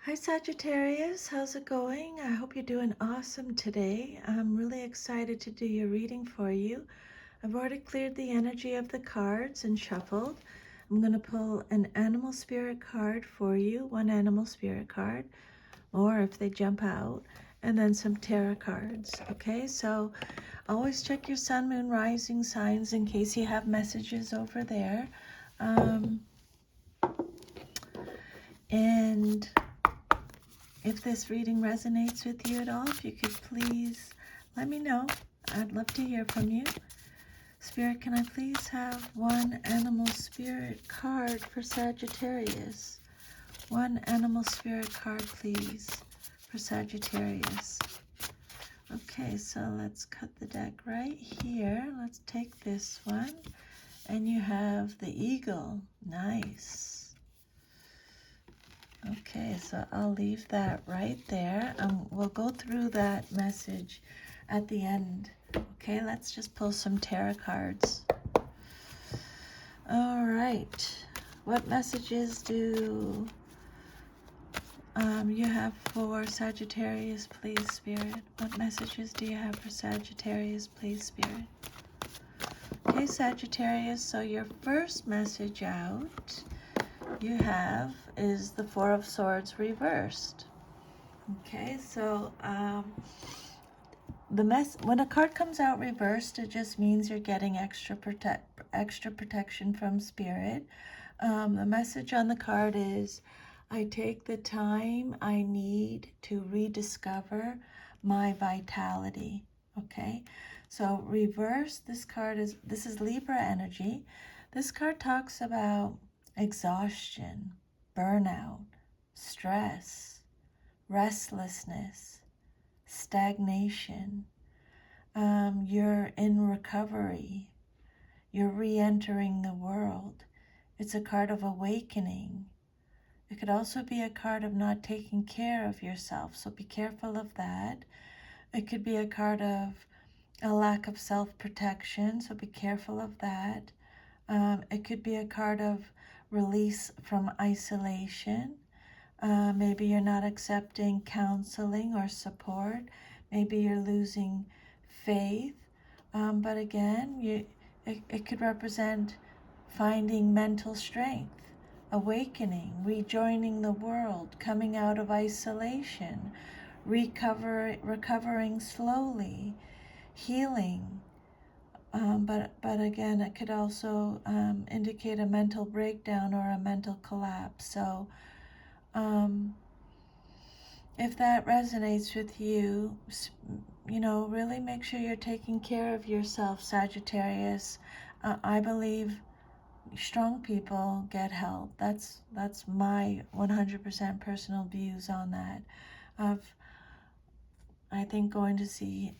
Hi Sagittarius, how's it going? I hope you're doing awesome today. I'm really excited to do your reading for you. I've already cleared the energy of the cards and shuffled. I'm going to pull an animal spirit card for you, one animal spirit card, or if they jump out, and then some tarot cards. Okay, so always check your sun, moon, rising signs in case you have messages over there. And if this reading resonates with you at all, if you could please let me know. I'd love to hear from you. Spirit, can I please have one animal spirit card for Sagittarius? One animal spirit card, please, for Sagittarius. Okay, so let's cut the deck right here. Let's take this one. And you have the eagle. Nice. Okay, so I'll leave that right there. We'll go through that message at the end. Okay, let's just pull some tarot cards. All right. What messages do you have for Sagittarius, please, Spirit? What messages do you have for Sagittarius, please, Spirit? Okay, Sagittarius, so your first message out you have is the Four of Swords reversed. Okay, so when a card comes out reversed, it just means you're getting extra protection from Spirit. The message on the card is, I take the time I need to rediscover my vitality. Okay, so reverse, this is Libra energy. This card talks about exhaustion, burnout, stress, restlessness, stagnation. You're in recovery. You're re-entering the world. It's a card of awakening. It could also be a card of not taking care of yourself, so be careful of that. It could be a card of a lack of self-protection, so be careful of that. It could be a card of release from isolation. Maybe you're not accepting counseling or support. Maybe you're losing faith. But again, it could represent finding mental strength, awakening, rejoining the world, coming out of isolation, recovering slowly, healing. But again, it could also indicate a mental breakdown or a mental collapse. So if that resonates with you, really make sure you're taking care of yourself, Sagittarius. I believe strong people get help. That's my 100% personal views on that. I think going to see,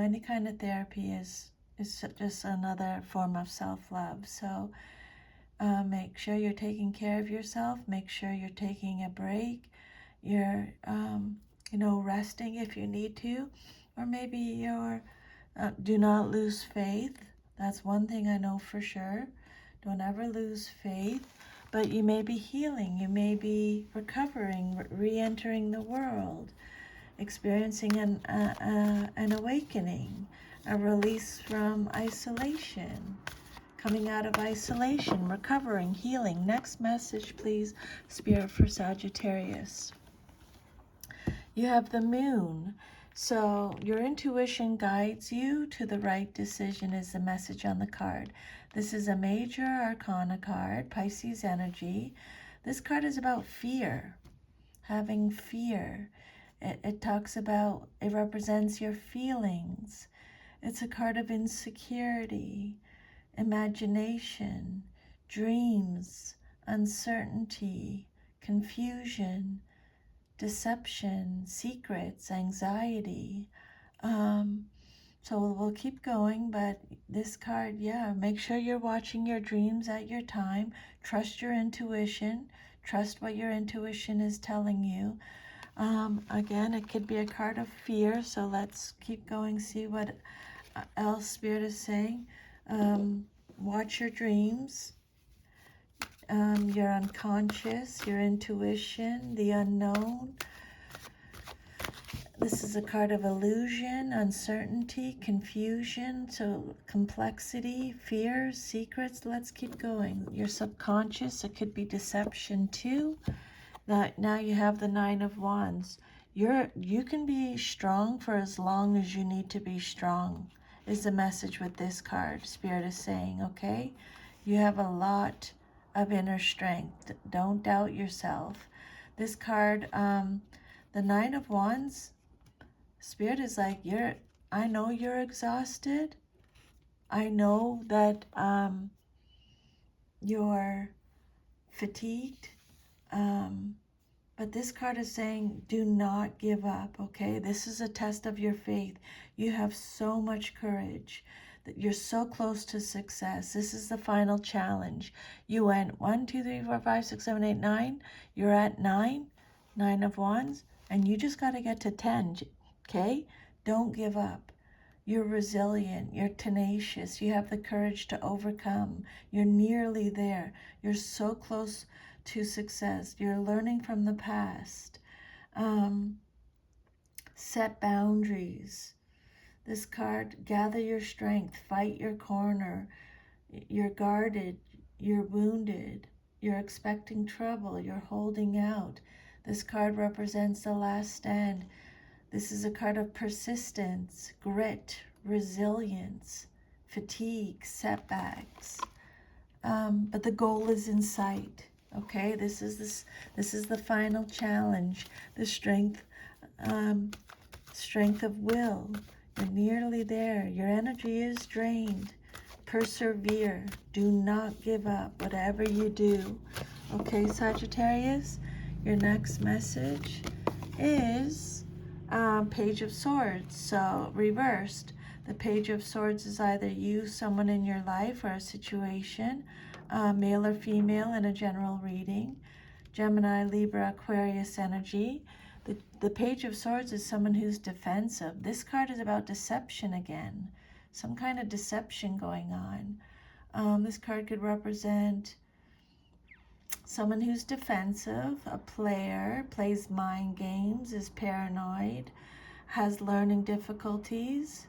any kind of therapy is just another form of self-love. So make sure you're taking care of yourself. Make sure you're taking a break. You're, resting if you need to. Or maybe you're, do not lose faith. That's one thing I know for sure. Don't ever lose faith. But you may be healing. You may be recovering, re-entering the world, experiencing an awakening, a release from isolation. Coming out of isolation, recovering, healing. Next message, please, Spirit, for Sagittarius. You have the moon. So your intuition guides you to the right decision is the message on the card. This is a major arcana card, Pisces energy. This card is about fear, having fear. It talks about, it represents your feelings. It's a card of insecurity, imagination, dreams, uncertainty, confusion, deception, secrets, anxiety. So we'll keep going, but this card, make sure you're watching your dreams at your time. Trust your intuition. Trust what your intuition is telling you. Again, it could be a card of fear, so let's keep going, see what else Spirit is saying. Watch your dreams. your unconscious, your intuition, the unknown. This is a card of illusion, uncertainty, confusion, so complexity, fears, secrets. Let's keep going. Your subconscious, it could be deception too. Now you have the Nine of Wands. You can be strong for as long as you need to be strong, is the message with this card. Spirit is saying, okay? You have a lot of inner strength. Don't doubt yourself. This card, the Nine of Wands, Spirit is like, I know you're exhausted. I know that you're fatigued. But this card is saying, do not give up, okay? This is a test of your faith. You have so much courage. That you're so close to success. This is the final challenge. You went 1, 2, 3, 4, 5, 6, 7, 8, 9. You're at 9, 9 of Wands, and you just got to get to 10, okay? Don't give up. You're resilient. You're tenacious. You have the courage to overcome. You're nearly there. You're so close to success. You're learning from the past. Set boundaries. This card, gather your strength, fight your corner. You're guarded, you're wounded, you're expecting trouble, you're holding out. This card represents the last stand. This is a card of persistence, grit, resilience, fatigue, setbacks. But the goal is in sight. Okay, this is the final challenge. The strength of will. You're nearly there. Your energy is drained. Persevere. Do not give up, whatever you do. Okay, Sagittarius, your next message is Page of Swords. So reversed. The Page of Swords is either you, someone in your life, or a situation, male or female in a general reading. Gemini, Libra, Aquarius energy. The Page of Swords is someone who's defensive. This card is about deception again. Some kind of deception going on. This card could represent someone who's defensive, a player, plays mind games, is paranoid, has learning difficulties.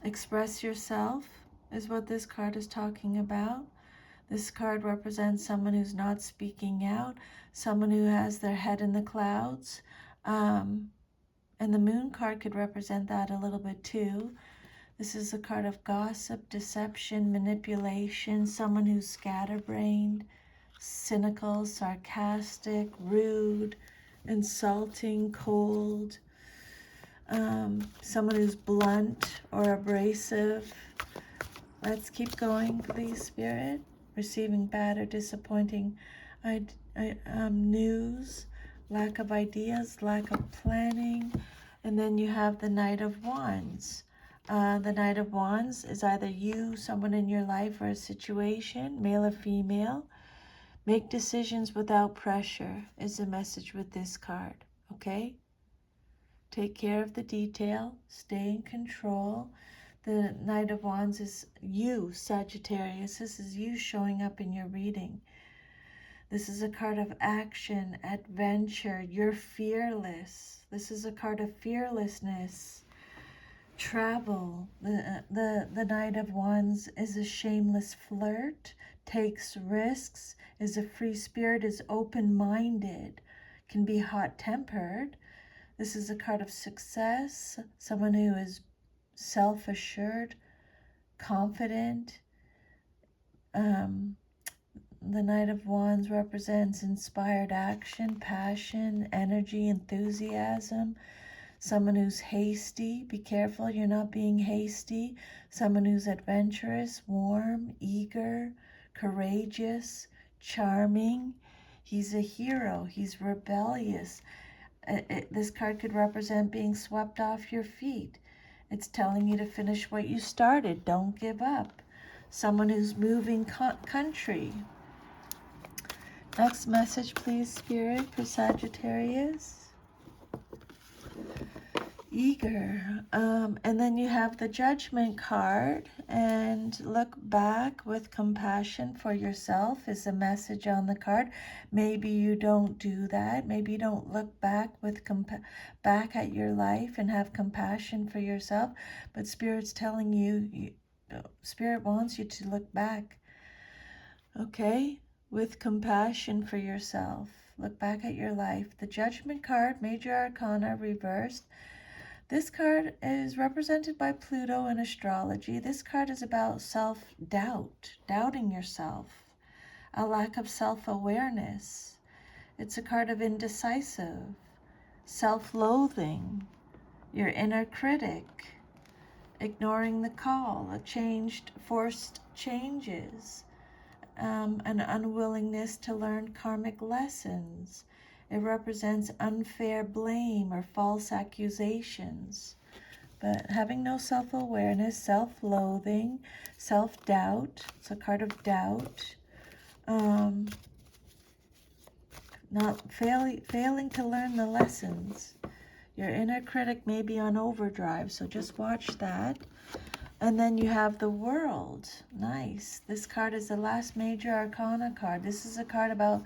Express yourself is what this card is talking about. This card represents someone who's not speaking out, someone who has their head in the clouds. And the Moon card could represent that a little bit too. This is a card of gossip, deception, manipulation, someone who's scatterbrained, cynical, sarcastic, rude, insulting, cold. Someone who's blunt or abrasive. Let's keep going, please, Spirit. Receiving bad or disappointing news, lack of ideas, lack of planning. And then you have the Knight of Wands. The Knight of Wands is either you, someone in your life, or a situation, male or female. Make decisions without pressure is the message with this card, okay? Take care of the detail, stay in control. The Knight of Wands is you, Sagittarius. This is you showing up in your reading. This is a card of action, adventure. You're fearless. This is a card of fearlessness, travel. The Knight of Wands is a shameless flirt, takes risks, is a free spirit, is open-minded, can be hot-tempered. This is a card of success, someone who is self-assured, confident. The Knight of Wands represents inspired action, passion, energy, enthusiasm. Someone who's hasty. Be careful you're not being hasty. Someone who's adventurous, warm, eager, courageous, charming. He's a hero. He's rebellious. This card could represent being swept off your feet. It's telling you to finish what you started. Don't give up. Someone who's moving country. Next message, please, Spirit, for Sagittarius. eager. And then you have the Judgment card, and look back with compassion for yourself is the message on the card. Maybe you don't do that. Maybe you don't look back with back at your life and have compassion for yourself. But Spirit's telling you, Spirit wants you to look back, okay, with compassion for yourself. Look back at your life. The Judgment card, Major Arcana reversed. This card is represented by Pluto in astrology. This card is about self-doubt, doubting yourself, a lack of self-awareness. It's a card of indecisive, self-loathing, your inner critic, ignoring the call, forced changes, an unwillingness to learn karmic lessons. It represents unfair blame or false accusations. But having no self-awareness, self-loathing, self-doubt, it's a card of doubt. Not failing to learn the lessons. Your inner critic may be on overdrive, so just watch that. And then you have the World. Nice. This card is the last Major Arcana card. This is a card about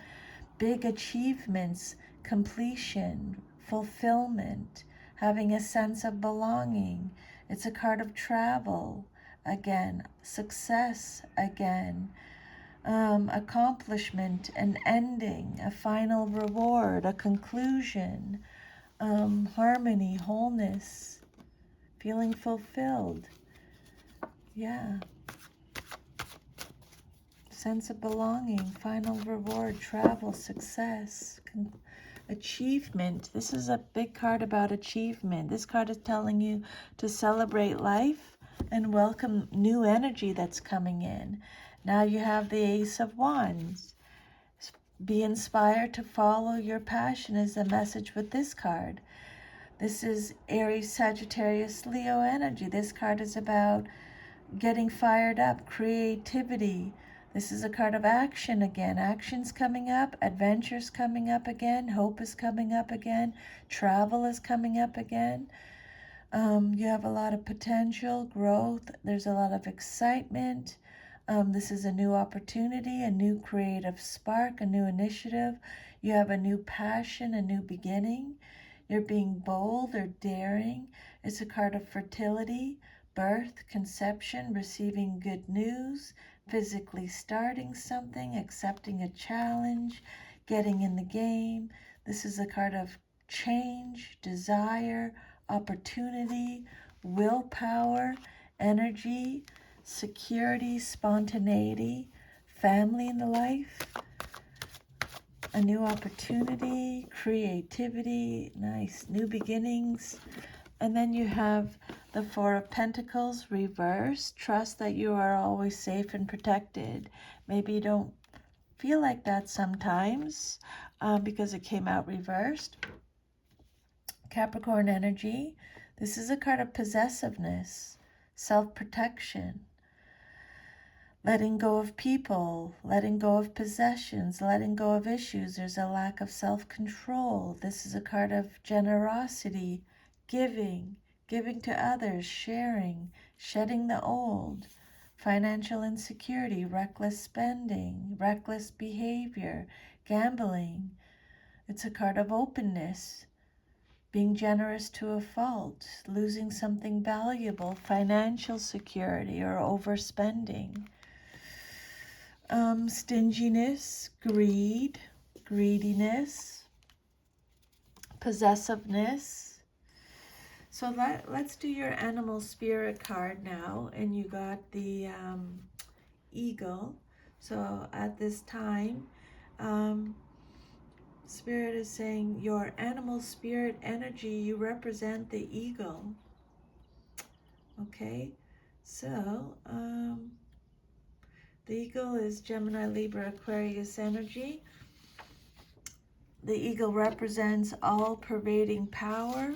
big achievements, completion, fulfillment, having a sense of belonging. It's a card of travel, again, success, again, accomplishment, an ending, a final reward, a conclusion, harmony, wholeness, feeling fulfilled. Yeah. Sense of belonging, final reward, travel, success, achievement. This is a big card about achievement. This card is telling you to celebrate life and welcome new energy that's coming in. Now you have the Ace of Wands. Be inspired to follow your passion is the message with this card. This is Aries, Sagittarius, Leo energy. This card is about getting fired up, creativity. This is a card of action again. Action's coming up, adventure's coming up again, hope is coming up again, travel is coming up again. You have a lot of potential, growth. There's a lot of excitement. This is a new opportunity, a new creative spark, a new initiative. You have a new passion, a new beginning. You're being bold or daring. It's a card of fertility, birth, conception, receiving good news, physically starting something, accepting a challenge, getting in the game. This is a card of change, desire, opportunity, willpower, energy, security, spontaneity, family in the life, a new opportunity, creativity, nice, new beginnings. And then you have the Four of Pentacles reversed. Trust that you are always safe and protected. Maybe you don't feel like that sometimes because it came out reversed. Capricorn energy. This is a card of possessiveness, self-protection, letting go of people, letting go of possessions, letting go of issues. There's a lack of self-control. This is a card of generosity, giving to others, sharing, shedding the old, financial insecurity, reckless spending, reckless behavior, gambling. It's a card of openness, being generous to a fault, losing something valuable, financial security, or overspending. Stinginess, greed, greediness, possessiveness. So let's do your animal spirit card now. And you got the eagle. So at this time, Spirit is saying your animal spirit energy, you represent the eagle. Okay, so the eagle is Gemini, Libra, Aquarius energy. The eagle represents all-pervading power.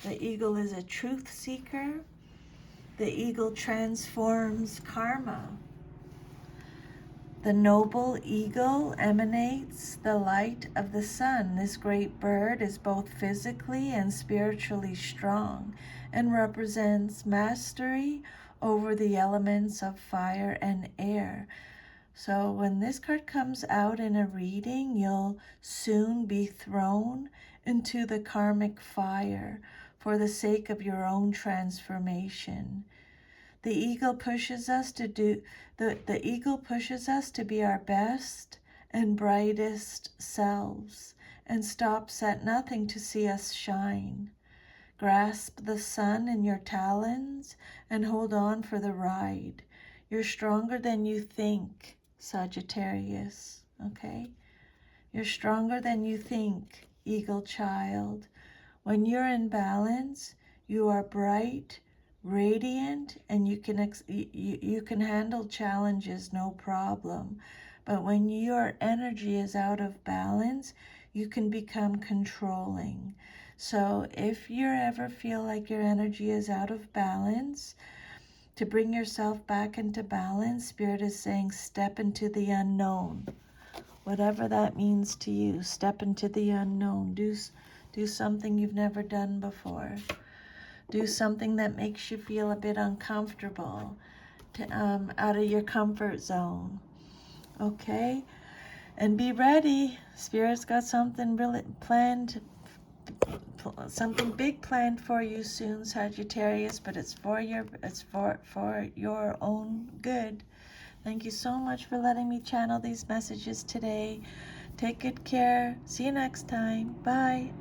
The eagle is a truth seeker. The eagle transforms karma. The noble eagle emanates the light of the sun. This great bird is both physically and spiritually strong and represents mastery over the elements of fire and air. So when this card comes out in a reading, you'll soon be thrown into the karmic fire for the sake of your own transformation. The eagle pushes us to be our best and brightest selves and stops at nothing to see us shine. Grasp the sun in your talons and hold on for the ride. You're stronger than you think, Sagittarius, okay? You're stronger than you think, eagle child. When you're in balance, you are bright, radiant, and you can handle challenges no problem. But when your energy is out of balance, you can become controlling. So if you ever feel like your energy is out of balance, to bring yourself back into balance, Spirit is saying step into the unknown. Whatever that means to you, step into the unknown. Do something you've never done before. Do something that makes you feel a bit uncomfortable, out of your comfort zone. Okay? And be ready. Spirit's got something really planned, something big planned for you soon, Sagittarius, but it's for your own good. Thank you so much for letting me channel these messages today. Take good care. See you next time. Bye.